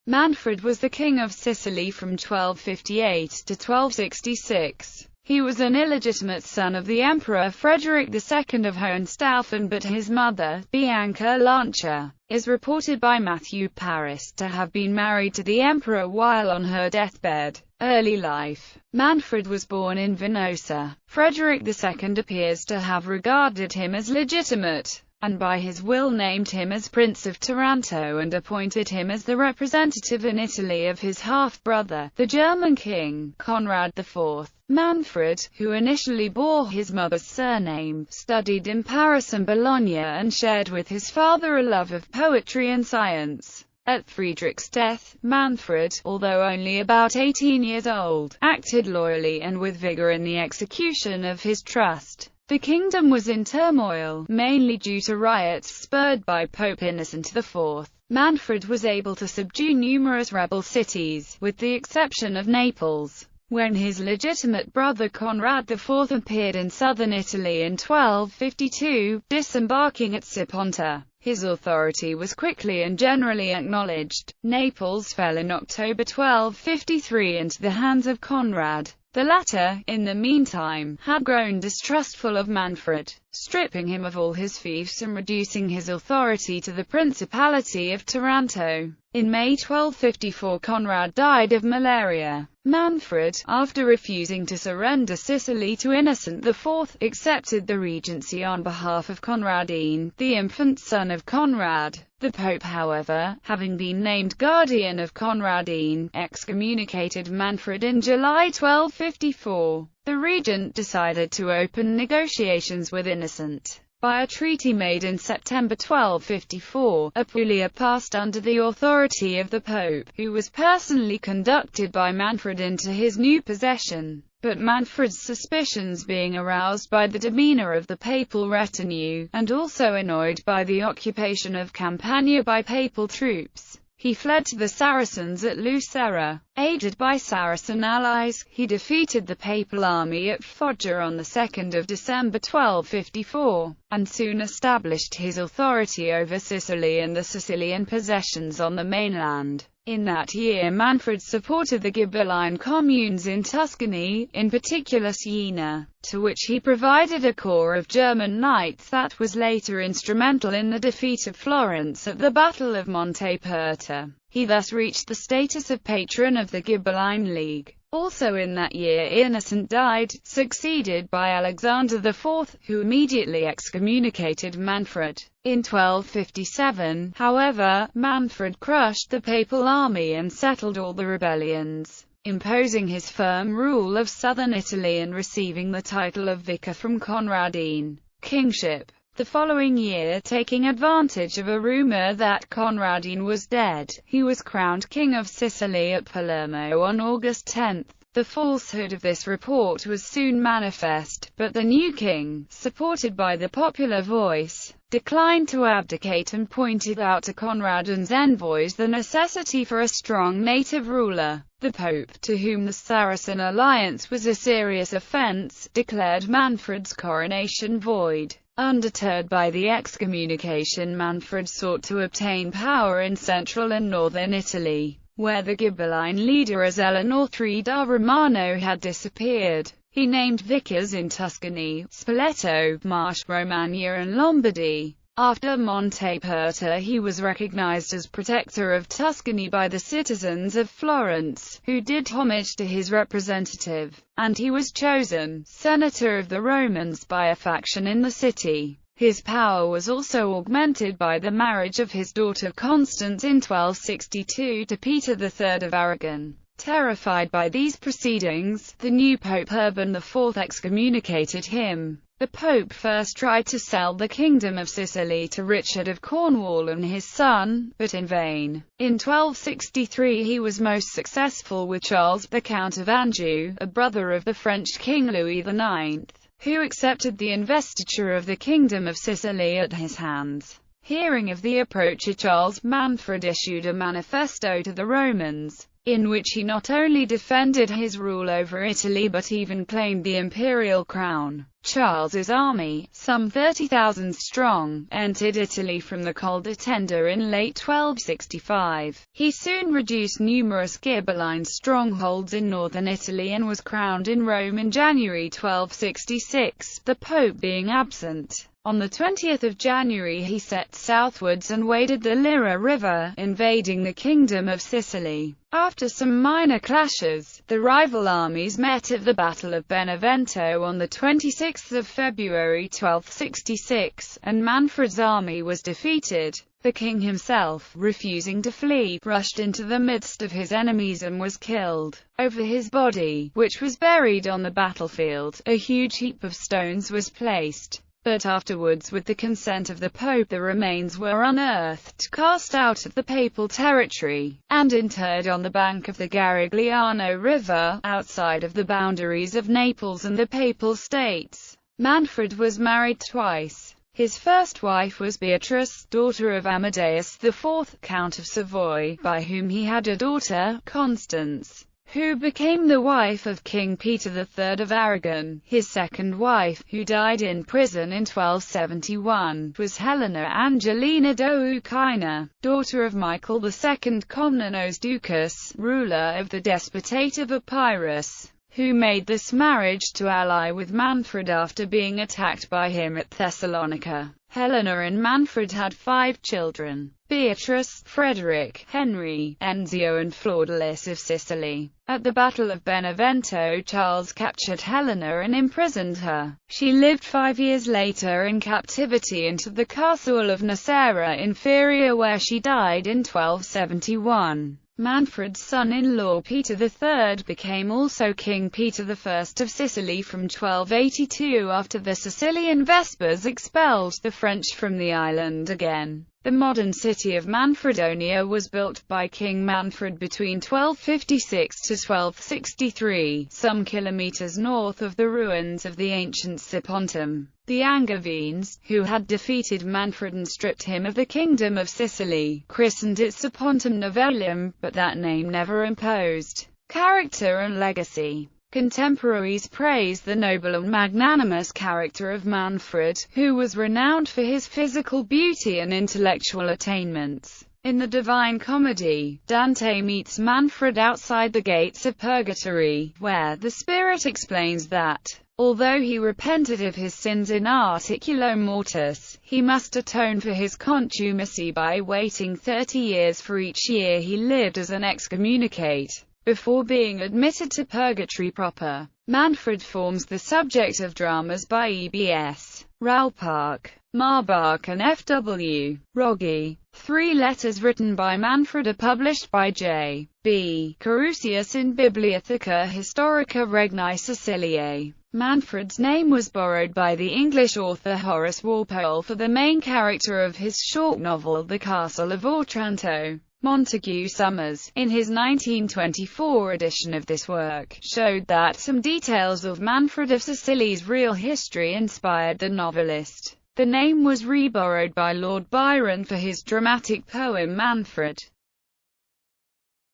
Manfred was the king of Sicily from 1258 to 1266. He was an illegitimate son of the Emperor Frederick II of Hohenstaufen, but his mother, Bianca Lancia, is reported by Matthew Paris to have been married to the emperor while on her deathbed. Early life. Manfred was born in Venosa. Frederick II appears to have regarded him as legitimate, and by his will named him as Prince of Taranto and appointed him as the representative in Italy of his half-brother, the German king, Conrad IV. Manfred, who initially bore his mother's surname, studied in Paris and Bologna and shared with his father a love of poetry and science. At Friedrich's death, Manfred, although only about 18 years old, acted loyally and with vigor in the execution of his trust. The kingdom was in turmoil, mainly due to riots spurred by Pope Innocent IV. Manfred was able to subdue numerous rebel cities, with the exception of Naples. When his legitimate brother Conrad IV appeared in southern Italy in 1252, disembarking at Siponta, his authority was quickly and generally acknowledged. Naples fell in October 1253 into the hands of Conrad. The latter, in the meantime, had grown distrustful of Manfred, stripping him of all his fiefs and reducing his authority to the Principality of Taranto. In May 1254 Conrad died of malaria. Manfred, after refusing to surrender Sicily to Innocent IV, accepted the regency on behalf of Conradine, the infant son of Conrad. The Pope, however, having been named guardian of Conradine, excommunicated Manfred in July 1254. The regent decided to open negotiations with Innocent. By a treaty made in September 1254, Apulia passed under the authority of the Pope, who was personally conducted by Manfred into his new possession. But Manfred's suspicions being aroused by the demeanor of the papal retinue, and also annoyed by the occupation of Campania by papal troops, he fled to the Saracens at Lucera. Aided by Saracen allies, he defeated the papal army at Foggia on 2 December 1254, and soon established his authority over Sicily and the Sicilian possessions on the mainland. In that year Manfred supported the Ghibelline communes in Tuscany, in particular Siena, to which he provided a corps of German knights that was later instrumental in the defeat of Florence at the Battle of Monteperta. He thus reached the status of patron of the Ghibelline League. Also in that year Innocent died, succeeded by Alexander IV, who immediately excommunicated Manfred. In 1257, however, Manfred crushed the papal army and settled all the rebellions, imposing his firm rule of southern Italy and receiving the title of vicar from Conradine kingship. The following year, taking advantage of a rumor that Conradine was dead, he was crowned king of Sicily at Palermo on August 10. The falsehood of this report was soon manifest, but the new king, supported by the popular voice, declined to abdicate and pointed out to Conradine's envoys the necessity for a strong native ruler. The Pope, to whom the Saracen alliance was a serious offense, declared Manfred's coronation void. Undeterred by the excommunication, Manfred sought to obtain power in central and northern Italy, where the Ghibelline leader Eleanor III da Romano had disappeared. He named vicars in Tuscany, Spoleto, Marche, Romagna and Lombardy. After Monteperta he was recognized as protector of Tuscany by the citizens of Florence, who did homage to his representative, and he was chosen senator of the Romans by a faction in the city. His power was also augmented by the marriage of his daughter Constance in 1262 to Peter III of Aragon. Terrified by these proceedings, the new Pope Urban IV excommunicated him. The Pope first tried to sell the Kingdom of Sicily to Richard of Cornwall and his son, but in vain. In 1263 he was most successful with Charles, the Count of Anjou, a brother of the French King Louis IX, who accepted the investiture of the Kingdom of Sicily at his hands. Hearing of the approach of Charles, Manfred issued a manifesto to the Romans, in which he not only defended his rule over Italy but even claimed the imperial crown. Charles's army, some 30,000 strong, entered Italy from the Col de Tenda in late 1265. He soon reduced numerous Ghibelline strongholds in northern Italy and was crowned in Rome in January 1266, the Pope being absent. On the 20th of January he set southwards and waded the Lira River, invading the Kingdom of Sicily. After some minor clashes, the rival armies met at the Battle of Benevento on the 26th of February 1266, and Manfred's army was defeated. The king himself, refusing to flee, rushed into the midst of his enemies and was killed. Over his body, which was buried on the battlefield, a huge heap of stones was placed. But afterwards, with the consent of the Pope, the remains were unearthed, cast out of the papal territory, and interred on the bank of the Garigliano River, outside of the boundaries of Naples and the Papal States. Manfred was married twice. His first wife was Beatrice, daughter of Amadeus IV, Count of Savoy, by whom he had a daughter, Constance, who became the wife of King Peter III of Aragon. His second wife, who died in prison in 1271, was Helena Angelina Doukaina, daughter of Michael II Komnenos Doukas, ruler of the Despotate of Epirus, who made this marriage to ally with Manfred after being attacked by him at Thessalonica. Helena and Manfred had 5 children: Beatrice, Frederick, Henry, Enzio and Flordelis of Sicily. At the Battle of Benevento, Charles captured Helena and imprisoned her. She lived 5 years later in captivity into the castle of Nocera Inferior, where she died in 1271. Manfred's son-in-law Peter III became also King Peter I of Sicily from 1282 after the Sicilian Vespers expelled the French from the island again. The modern city of Manfredonia was built by King Manfred between 1256 to 1263, some kilometers north of the ruins of the ancient Sipontum. The Angevines, who had defeated Manfred and stripped him of the Kingdom of Sicily, christened it Sipontum Novellum, but that name never imposed. Character and legacy. Contemporaries praise the noble and magnanimous character of Manfred, who was renowned for his physical beauty and intellectual attainments. In the Divine Comedy, Dante meets Manfred outside the gates of purgatory, where the spirit explains that, although he repented of his sins in articulo mortis, he must atone for his contumacy by waiting 30 years for each year he lived as an excommunicate, before being admitted to purgatory proper. Manfred forms the subject of dramas by E.B.S. Ralpark, Marbach and F.W. Rogge. 3 letters written by Manfred are published by J. B. Carusius in Bibliotheca Historica Regni Siciliae. Manfred's name was borrowed by the English author Horace Walpole for the main character of his short novel The Castle of Otranto. Montague Summers, in his 1924 edition of this work, showed that some details of Manfred of Sicily's real history inspired the novelist. The name was reborrowed by Lord Byron for his dramatic poem Manfred.